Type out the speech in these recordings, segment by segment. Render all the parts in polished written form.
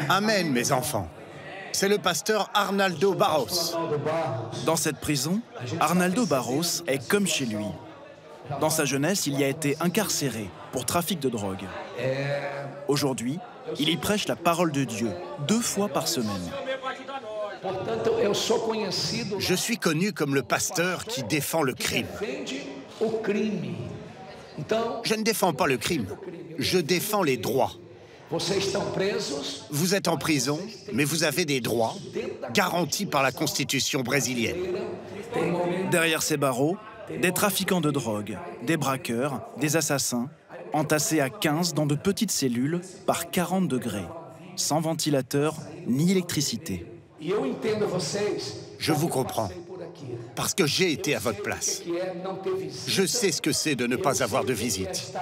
Amen, mes enfants. C'est le pasteur Arnaldo Barros. Dans cette prison, Arnaldo Barros est comme chez lui. Dans sa jeunesse, il y a été incarcéré pour trafic de drogue. Aujourd'hui, il y prêche la parole de Dieu 2 fois par semaine. Je suis connu comme le pasteur qui défend le crime. Je ne défends pas le crime, je défends les droits. Vous êtes en prison, mais vous avez des droits garantis par la Constitution brésilienne. Derrière ces barreaux, des trafiquants de drogue, des braqueurs, des assassins, entassés à 15 dans de petites cellules par 40 degrés, sans ventilateur ni électricité. Je vous comprends, parce que j'ai été à votre place. Je sais ce que c'est de ne pas avoir de visite.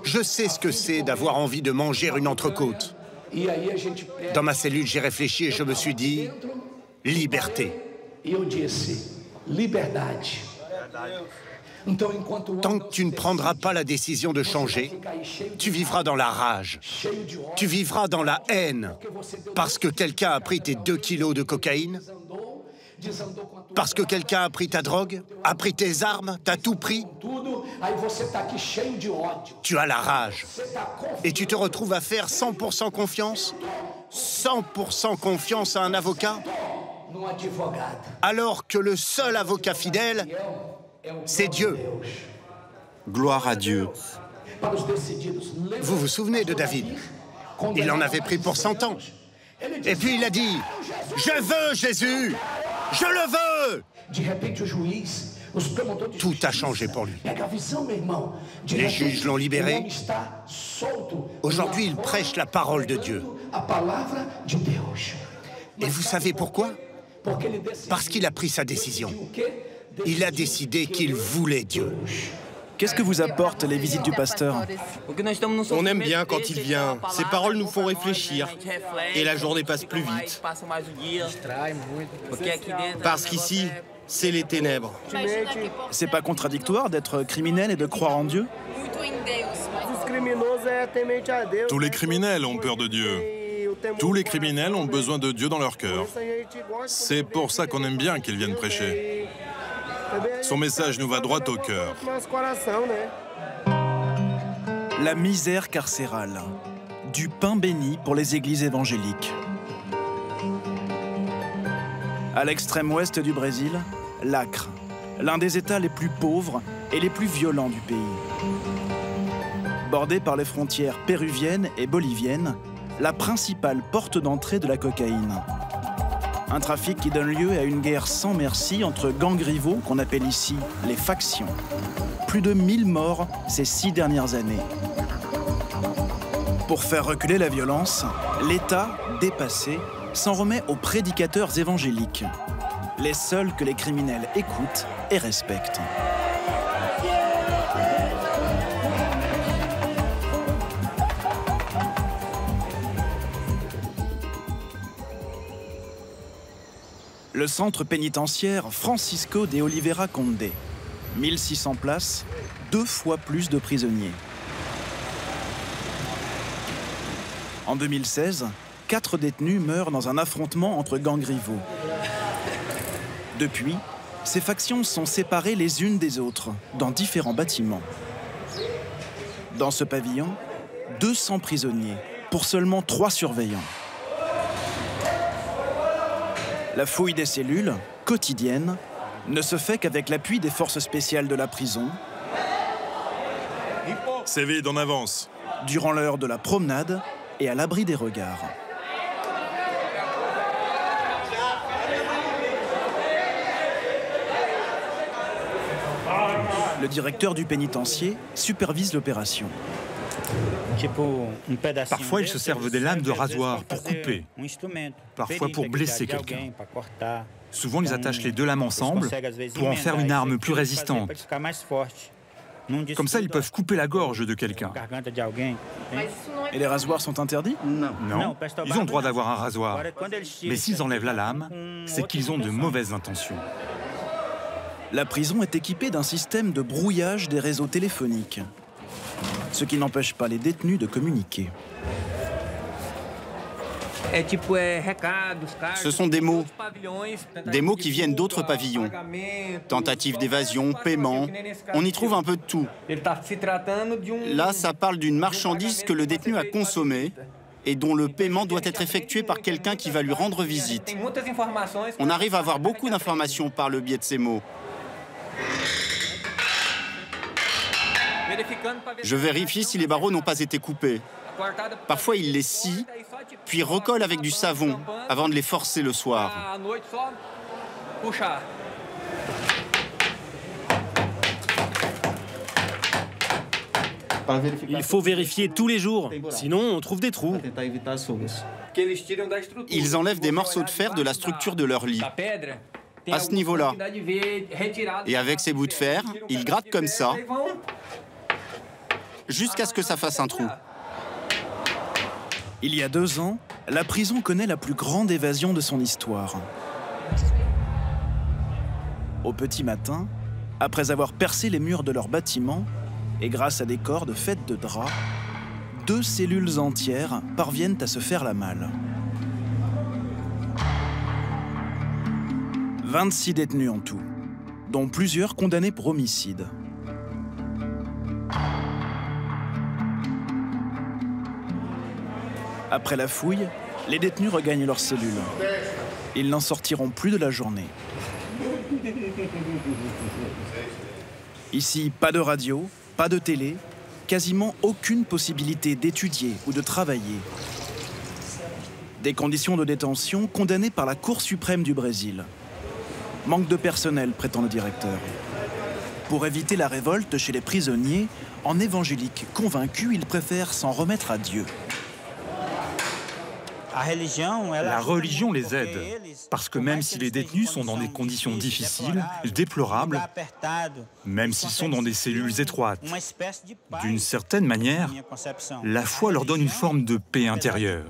Je sais ce que c'est d'avoir envie de manger une entrecôte. Dans ma cellule, j'ai réfléchi et je me suis dit, liberté. Tant que tu ne prendras pas la décision de changer, tu vivras dans la rage. Tu vivras dans la haine. Parce que quelqu'un a pris tes 2 kilos de cocaïne. Parce que quelqu'un a pris ta drogue, a pris tes armes, t'as tout pris. Tu as la rage. Et tu te retrouves à faire 100% confiance. 100% confiance à un avocat. Alors que le seul avocat fidèle, c'est Dieu. Gloire à Dieu. Vous vous souvenez de David? Il en avait pris pour 100 ans. Et puis il a dit, « Je veux Jésus! Je le veux !» Tout a changé pour lui. Les juges l'ont libéré. Aujourd'hui, il prêche la parole de Dieu. Et vous savez pourquoi? Parce qu'il a pris sa décision. Il a décidé qu'il voulait Dieu. Qu'est-ce que vous apportent les visites du pasteur? On aime bien quand il vient. Ses paroles nous font réfléchir. Et la journée passe plus vite. Parce qu'ici, c'est les ténèbres. C'est pas contradictoire d'être criminel et de croire en Dieu? Tous les criminels ont peur de Dieu. Tous les criminels ont besoin de Dieu dans leur cœur. C'est pour ça qu'on aime bien qu'il vienne prêcher. Son message nous va droit au cœur. La misère carcérale. Du pain béni pour les églises évangéliques. À l'extrême ouest du Brésil, l'Acre, l'un des États les plus pauvres et les plus violents du pays. Bordé par les frontières péruviennes et boliviennes, la principale porte d'entrée de la cocaïne. Un trafic qui donne lieu à une guerre sans merci entre gangs rivaux qu'on appelle ici les factions. Plus de 1000 morts ces 6 dernières années. Pour faire reculer la violence, l'État, dépassé, s'en remet aux prédicateurs évangéliques, les seuls que les criminels écoutent et respectent. Le centre pénitentiaire Francisco de Oliveira Conde. 1600 places, 2 fois plus de prisonniers. En 2016, 4 détenus meurent dans un affrontement entre gangs rivaux. Depuis, ces factions sont séparées les unes des autres, dans différents bâtiments. Dans ce pavillon, 200 prisonniers, pour seulement 3 surveillants. La fouille des cellules, quotidienne, ne se fait qu'avec l'appui des forces spéciales de la prison. C'est vide, en avance. Durant l'heure de la promenade et à l'abri des regards. Le directeur du pénitencier supervise l'opération. Parfois, ils se servent des lames de rasoir pour couper. Parfois pour blesser quelqu'un. Souvent, ils attachent les 2 lames ensemble pour en faire une arme plus résistante. Comme ça, ils peuvent couper la gorge de quelqu'un. Et les rasoirs sont interdits? Non, ils ont le droit d'avoir un rasoir. Mais s'ils enlèvent la lame, c'est qu'ils ont de mauvaises intentions. La prison est équipée d'un système de brouillage des réseaux téléphoniques, ce qui n'empêche pas les détenus de communiquer. Ce sont des mots qui viennent d'autres pavillons. Tentative d'évasion, paiement, on y trouve un peu de tout. Là, ça parle d'une marchandise que le détenu a consommée et dont le paiement doit être effectué par quelqu'un qui va lui rendre visite. On arrive à avoir beaucoup d'informations par le biais de ces mots. Je vérifie si les barreaux n'ont pas été coupés. Parfois, il les scie, puis recolle avec du savon avant de les forcer le soir. Il faut vérifier tous les jours, sinon on trouve des trous. Ils enlèvent des morceaux de fer de la structure de leur lit, à ce niveau-là. Et avec ces bouts de fer, ils grattent comme ça, jusqu'à ce que ça fasse un trou. Il y a 2 ans, la prison connaît la plus grande évasion de son histoire. Au petit matin, après avoir percé les murs de leur bâtiment, et grâce à des cordes faites de draps, 2 cellules entières parviennent à se faire la malle. 26 détenus en tout, dont plusieurs condamnés pour homicide. Après la fouille, les détenus regagnent leurs cellules. Ils n'en sortiront plus de la journée. Ici, pas de radio, pas de télé, quasiment aucune possibilité d'étudier ou de travailler. Des conditions de détention condamnées par la Cour suprême du Brésil. Manque de personnel, prétend le directeur. Pour éviter la révolte chez les prisonniers, en évangélique convaincu, ils préfèrent s'en remettre à Dieu. La religion les aide, parce que même si les détenus sont dans des conditions difficiles, déplorables, même s'ils sont dans des cellules étroites, d'une certaine manière, la foi leur donne une forme de paix intérieure.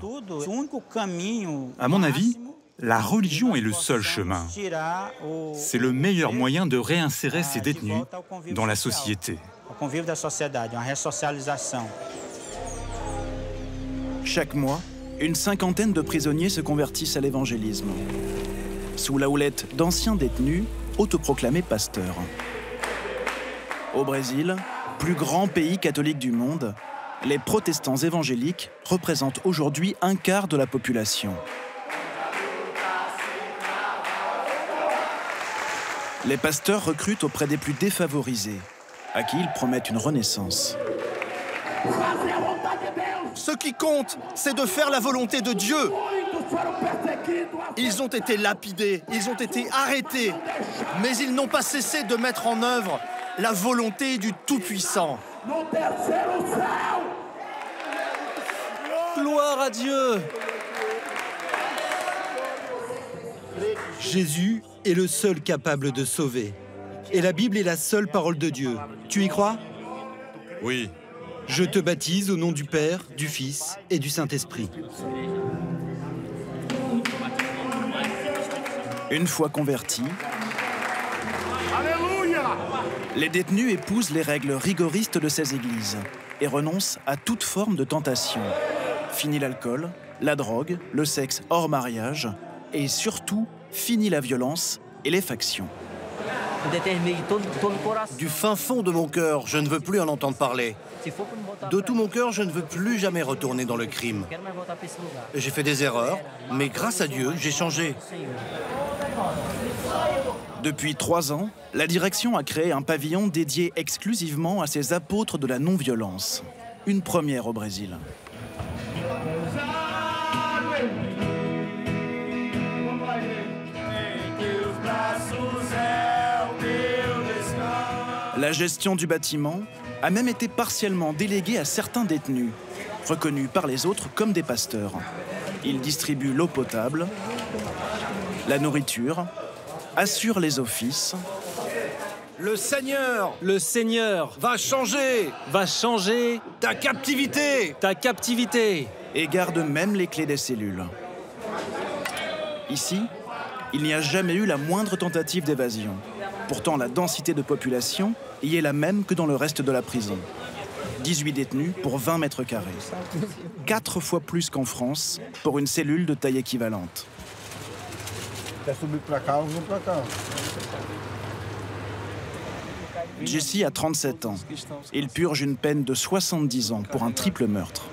À mon avis, la religion est le seul chemin. C'est le meilleur moyen de réinsérer ces détenus dans la société. Chaque mois, une 50aine de prisonniers se convertissent à l'évangélisme, sous la houlette d'anciens détenus autoproclamés pasteurs. Au Brésil, plus grand pays catholique du monde, les protestants évangéliques représentent aujourd'hui 1/4 de la population. Les pasteurs recrutent auprès des plus défavorisés, à qui ils promettent une renaissance. Ce qui compte, c'est de faire la volonté de Dieu. Ils ont été lapidés, ils ont été arrêtés, mais ils n'ont pas cessé de mettre en œuvre la volonté du Tout-Puissant. Gloire à Dieu! Jésus est le seul capable de sauver. Et la Bible est la seule parole de Dieu. Tu y crois? Oui. Je te baptise au nom du Père, du Fils et du Saint-Esprit. Une fois convertis, les détenus épousent les règles rigoristes de ces églises et renoncent à toute forme de tentation. Fini l'alcool, la drogue, le sexe hors mariage et surtout, fini la violence et les factions. Du fin fond de mon cœur, je ne veux plus en entendre parler. De tout mon cœur, je ne veux plus jamais retourner dans le crime. J'ai fait des erreurs, mais grâce à Dieu, j'ai changé. Depuis 3 ans, la direction a créé un pavillon dédié exclusivement à ces apôtres de la non-violence. Une première au Brésil. La gestion du bâtiment a même été partiellement déléguée à certains détenus, reconnus par les autres comme des pasteurs. Ils distribuent l'eau potable, la nourriture, assurent les offices. Le Seigneur va changer ta captivité. Et garde même les clés des cellules. Ici, il n'y a jamais eu la moindre tentative d'évasion. Pourtant, la densité de population y est la même que dans le reste de la prison. 18 détenus pour 20 mètres carrés. 4 fois plus qu'en France pour une cellule de taille équivalente. Jesse a 37 ans. Il purge une peine de 70 ans pour un triple meurtre.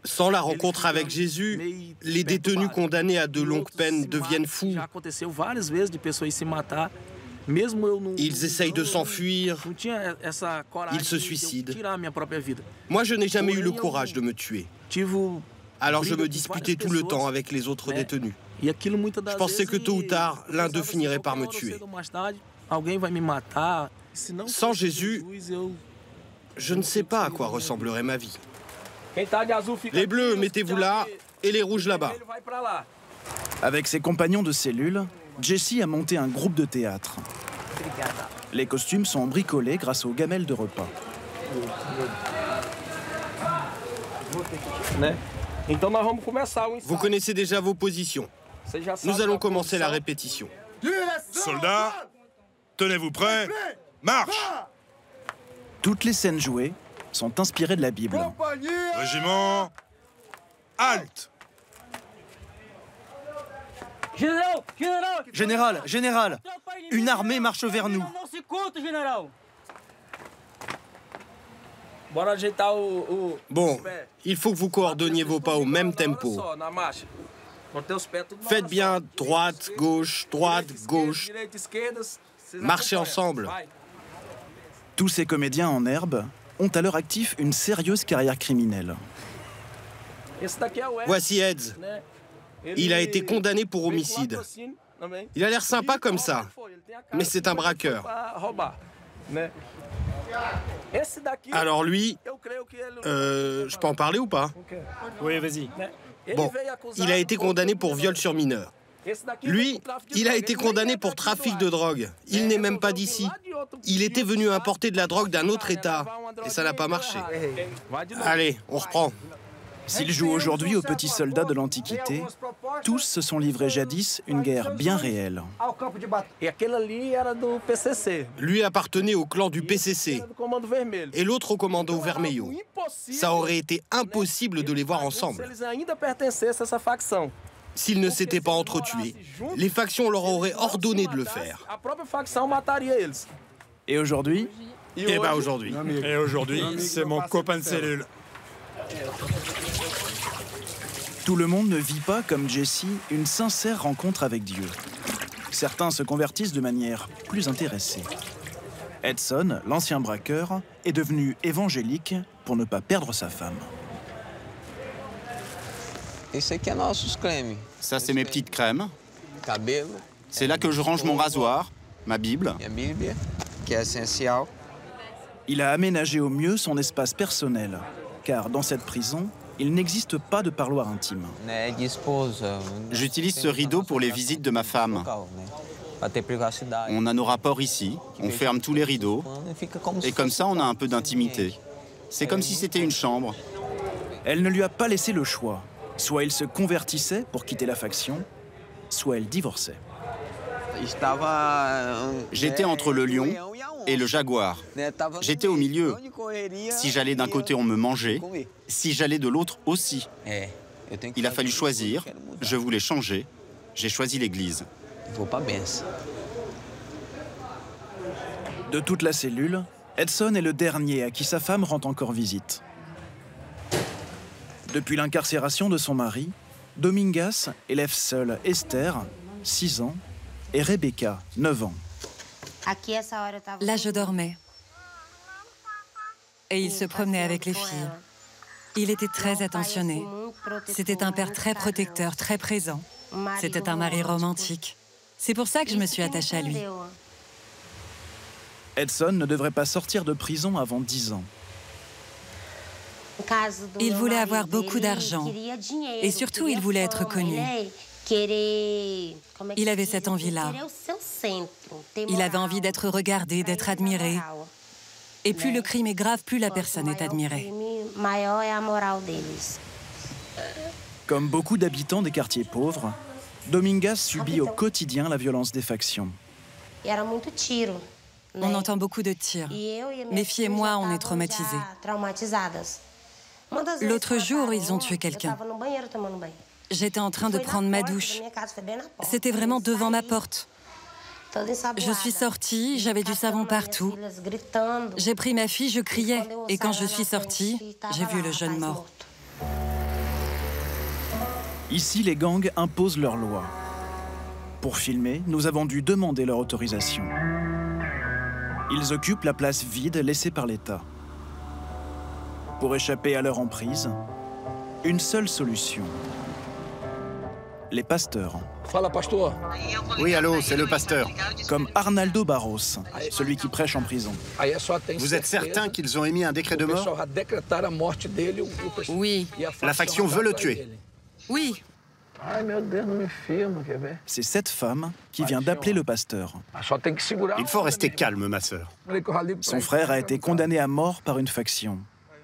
Sans la rencontre avec Jésus, les détenus condamnés à de longues peines deviennent fous. Ils essayent de s'enfuir, ils se suicident. Moi, je n'ai jamais eu le courage de me tuer. Alors je me disputais tout le temps avec les autres détenus. Je pensais que tôt ou tard, l'un d'eux finirait par me tuer. Sans Jésus, je ne sais pas à quoi ressemblerait ma vie. Les bleus, mettez-vous là, et les rouges là-bas. Avec ses compagnons de cellule, Jesse a monté un groupe de théâtre. Les costumes sont bricolés grâce aux gamelles de repas. Vous connaissez déjà vos positions. Nous allons commencer la répétition. Soldats, tenez-vous prêts, marche! Toutes les scènes jouées sont inspirées de la Bible. Régiment, halte! Général, général, une armée marche vers nous. Bon, il faut que vous coordonniez vos pas au même tempo. Faites bien droite, gauche, marchez ensemble. Tous ces comédiens en herbe ont à leur actif une sérieuse carrière criminelle. Voici Eds. Il a été condamné pour homicide. Il a l'air sympa comme ça, mais c'est un braqueur. Alors lui, je peux en parler ou pas? Oui, vas-y. Bon, il a été condamné pour viol sur mineur. Lui, il a été condamné pour trafic de drogue. Il n'est même pas d'ici. Il était venu importer de la drogue d'un autre État, et ça n'a pas marché. Allez, on reprend. S'ils jouent aujourd'hui aux petits soldats de l'Antiquité, tous se sont livrés jadis une guerre bien réelle. Lui appartenait au clan du PCC et l'autre au commando Vermelho. Ça aurait été impossible de les voir ensemble. S'ils ne s'étaient pas entretués, les factions leur auraient ordonné de le faire. Et aujourd'hui? Et ben aujourd'hui. Et aujourd'hui, c'est mon copain de cellule. Tout le monde ne vit pas, comme Jesse, une sincère rencontre avec Dieu. Certains se convertissent de manière plus intéressée. Edson, l'ancien braqueur, est devenu évangélique pour ne pas perdre sa femme. Ça, c'est mes petites crèmes. C'est là que je range mon rasoir, ma Bible. Il a aménagé au mieux son espace personnel, car dans cette prison, il n'existe pas de parloir intime. J'utilise ce rideau pour les visites de ma femme. On a nos rapports ici, on ferme tous les rideaux, et comme ça, on a un peu d'intimité. C'est comme si c'était une chambre. Elle ne lui a pas laissé le choix. Soit il se convertissait pour quitter la faction, soit elle divorçait. J'étais entre le lion et le jaguar. J'étais au milieu. Si j'allais d'un côté, on me mangeait. Si j'allais de l'autre, aussi. Il a fallu choisir. Je voulais changer. J'ai choisi l'Église. De toute la cellule, Edson est le dernier à qui sa femme rend encore visite. Depuis l'incarcération de son mari, Domingas élève seule Esther, 6 ans, et Rebecca, 9 ans. Là, je dormais. Et il se promenait avec les filles. Il était très attentionné. C'était un père très protecteur, très présent. C'était un mari romantique. C'est pour ça que je me suis attachée à lui. Edson ne devrait pas sortir de prison avant 10 ans. Il voulait avoir beaucoup d'argent. Et surtout, il voulait être connu. Il avait cette envie-là. Il avait envie d'être regardé, d'être admiré. Et plus le crime est grave, plus la personne est admirée. Comme beaucoup d'habitants des quartiers pauvres, Domingas subit au quotidien la violence des factions. On entend beaucoup de tirs. Mes filles et moi, on est traumatisés. L'autre jour, ils ont tué quelqu'un. J'étais en train de prendre ma douche. C'était vraiment devant ma porte. Je suis sortie, j'avais du savon partout. J'ai pris ma fille, je criais. Et quand je suis sortie, j'ai vu le jeune mort. Ici, les gangs imposent leurs lois. Pour filmer, nous avons dû demander leur autorisation. Ils occupent la place vide laissée par l'État. Pour échapper à leur emprise, une seule solution. Les pasteurs. Oui, allô, c'est le pasteur. Comme Arnaldo Barros, celui qui prêche en prison. Vous êtes certain qu'ils ont émis un décret de mort? Oui. La faction veut le tuer. Oui. C'est cette femme qui vient d'appeler le pasteur. Il faut rester calme, ma sœur. Son frère a été condamné à mort par une faction,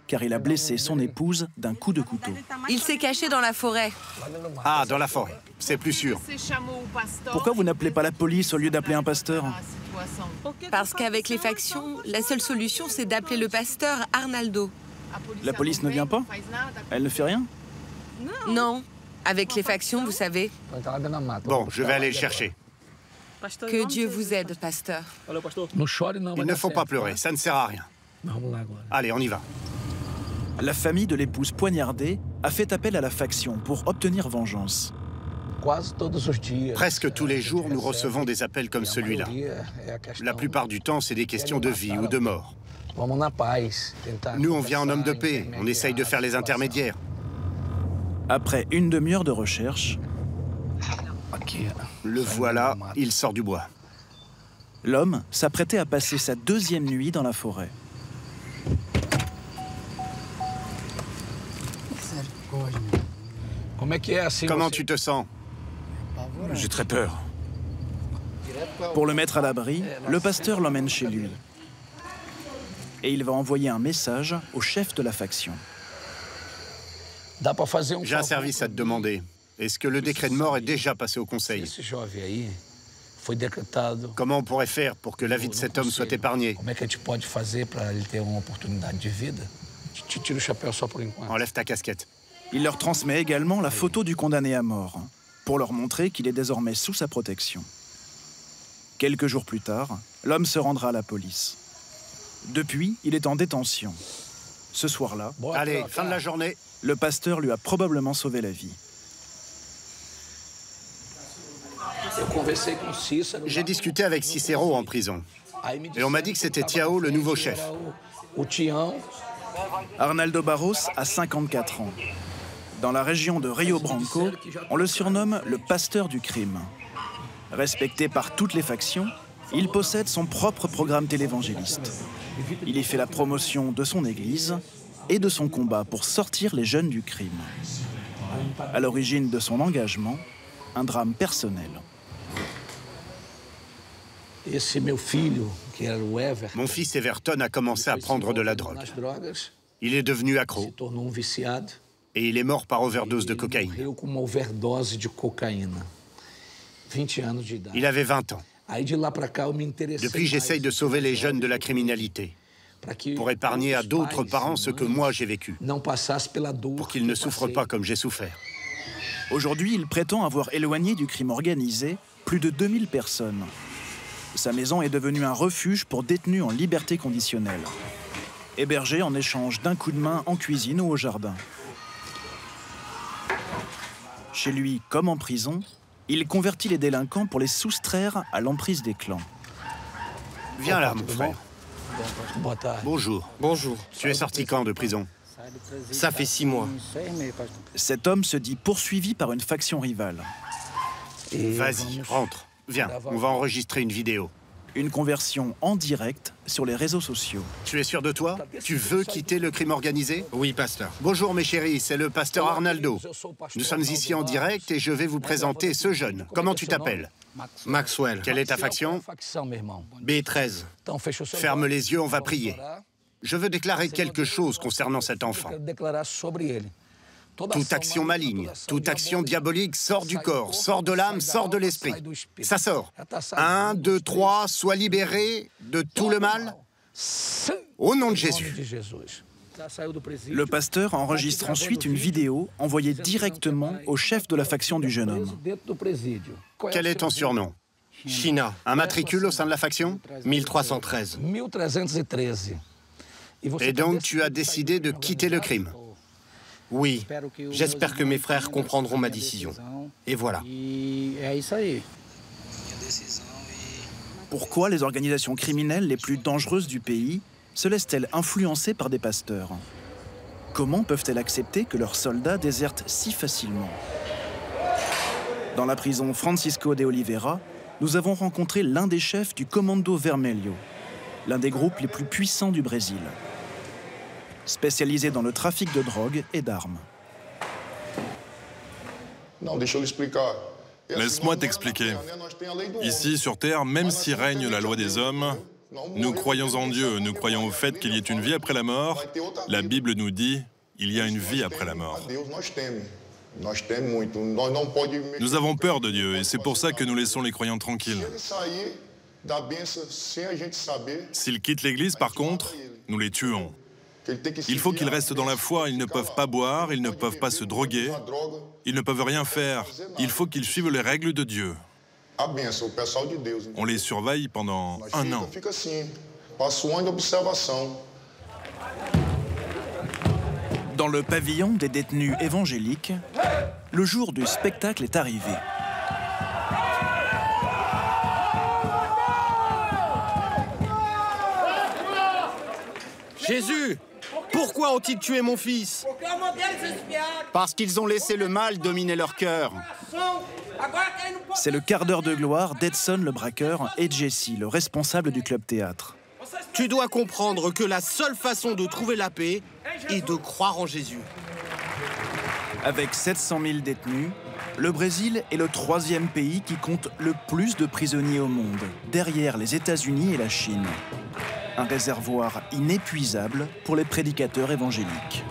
car il a blessé son épouse d'un coup de couteau. Il s'est caché dans la forêt. Ah, dans la forêt, c'est plus sûr. Pourquoi vous n'appelez pas la police au lieu d'appeler un pasteur? Parce qu'avec les factions, la seule solution, c'est d'appeler le pasteur Arnaldo. La police ne vient pas? Elle ne fait rien? Non. Avec les factions, vous savez. Bon, je vais aller le chercher. Que Dieu vous aide, pasteur. Il ne faut pas pleurer, ça ne sert à rien. Allez, on y va. La famille de l'épouse poignardée a fait appel à la faction pour obtenir vengeance. Presque tous les jours, nous recevons des appels comme celui-là. La plupart du temps, c'est des questions de vie ou de mort. Nous, on vient en homme de paix, on essaye de faire les intermédiaires. Après une demi-heure de recherche, le voilà, il sort du bois. L'homme s'apprêtait à passer sa deuxième nuit dans la forêt. Comment tu te sens? J'ai très peur. Pour le mettre à l'abri, le pasteur l'emmène chez lui. Et il va envoyer un message au chef de la faction. J'ai un service à te demander. Est-ce que le décret de mort est déjà passé au conseil? Comment on pourrait faire pour que la vie de cet homme soit épargnée? Enlève ta casquette. Il leur transmet également la photo du condamné à mort, pour leur montrer qu'il est désormais sous sa protection. Quelques jours plus tard, l'homme se rendra à la police. Depuis, il est en détention. Ce soir-là, allez, fin de la journée. Le pasteur lui a probablement sauvé la vie. J'ai discuté avec Cicero en prison. Et on m'a dit que c'était Tiao, le nouveau chef. Arnaldo Barros a 54 ans. Dans la région de Rio Branco, on le surnomme le pasteur du crime. Respecté par toutes les factions, il possède son propre programme télévangéliste. Il y fait la promotion de son église et de son combat pour sortir les jeunes du crime. À l'origine de son engagement, un drame personnel. Mon fils Everton a commencé à prendre de la drogue. Il est devenu accro. Et il est mort par overdose de cocaïne. Il avait 20 ans. Depuis, j'essaye de sauver les jeunes de la criminalité, pour épargner à d'autres parents ce que moi j'ai vécu, pour qu'ils ne souffrent pas comme j'ai souffert. Aujourd'hui, il prétend avoir éloigné du crime organisé plus de 2000 personnes. Sa maison est devenue un refuge pour détenus en liberté conditionnelle, hébergés en échange d'un coup de main en cuisine ou au jardin. Chez lui, comme en prison, il convertit les délinquants pour les soustraire à l'emprise des clans. Viens là, mon frère. Bonjour. Bonjour. Tu es sorti quand de prison? Ça fait 6 mois. Cet homme se dit poursuivi par une faction rivale. Vas-y, rentre. Viens, on va enregistrer une vidéo. Une conversion en direct sur les réseaux sociaux. Tu es sûr de toi? Tu veux quitter le crime organisé? Oui, pasteur. Bonjour mes chéris, c'est le pasteur Arnaldo. Nous sommes ici en direct et je vais vous présenter ce jeune. Comment tu t'appelles? Maxwell. Quelle est ta faction? B13. Ferme les yeux, on va prier. Je veux déclarer quelque chose concernant cet enfant. Toute action maligne, toute action diabolique sort du corps, sort de l'âme, sort de l'esprit. Ça sort. 1, 2, 3, sois libéré de tout le mal. Au nom de Jésus. Le pasteur enregistre ensuite une vidéo envoyée directement au chef de la faction du jeune homme. Quel est ton surnom? China. Un matricule au sein de la faction? 1313. Et donc tu as décidé de quitter le crime? Oui, j'espère que mes frères comprendront ma décision. Et voilà. Pourquoi les organisations criminelles les plus dangereuses du pays se laissent-elles influencer par des pasteurs? Comment peuvent-elles accepter que leurs soldats désertent si facilement? Dans la prison Francisco de Oliveira, nous avons rencontré l'un des chefs du Comando Vermelho, l'un des groupes les plus puissants du Brésil, spécialisé dans le trafic de drogue et d'armes. Laisse-moi t'expliquer. Ici, sur Terre, même si règne la loi des hommes, nous croyons en Dieu, nous croyons au fait qu'il y ait une vie après la mort. La Bible nous dit qu'il y a une vie après la mort. Nous avons peur de Dieu et c'est pour ça que nous laissons les croyants tranquilles. S'ils quittent l'Église, par contre, nous les tuons. Il faut qu'ils restent dans la foi, ils ne peuvent pas boire, ils ne peuvent pas se droguer, ils ne peuvent rien faire. Il faut qu'ils suivent les règles de Dieu. On les surveille pendant 1 an. Dans le pavillon des détenus évangéliques, le jour du spectacle est arrivé. Jésus, pourquoi ont-ils tué mon fils? Parce qu'ils ont laissé le mal dominer leur cœur. C'est le quart d'heure de gloire d'Edson le braqueur et Jesse, le responsable du club théâtre. Tu dois comprendre que la seule façon de trouver la paix est de croire en Jésus. Avec 700 000 détenus, le Brésil est le 3e pays qui compte le plus de prisonniers au monde, derrière les États-Unis et la Chine. Un réservoir inépuisable pour les prédicateurs évangéliques.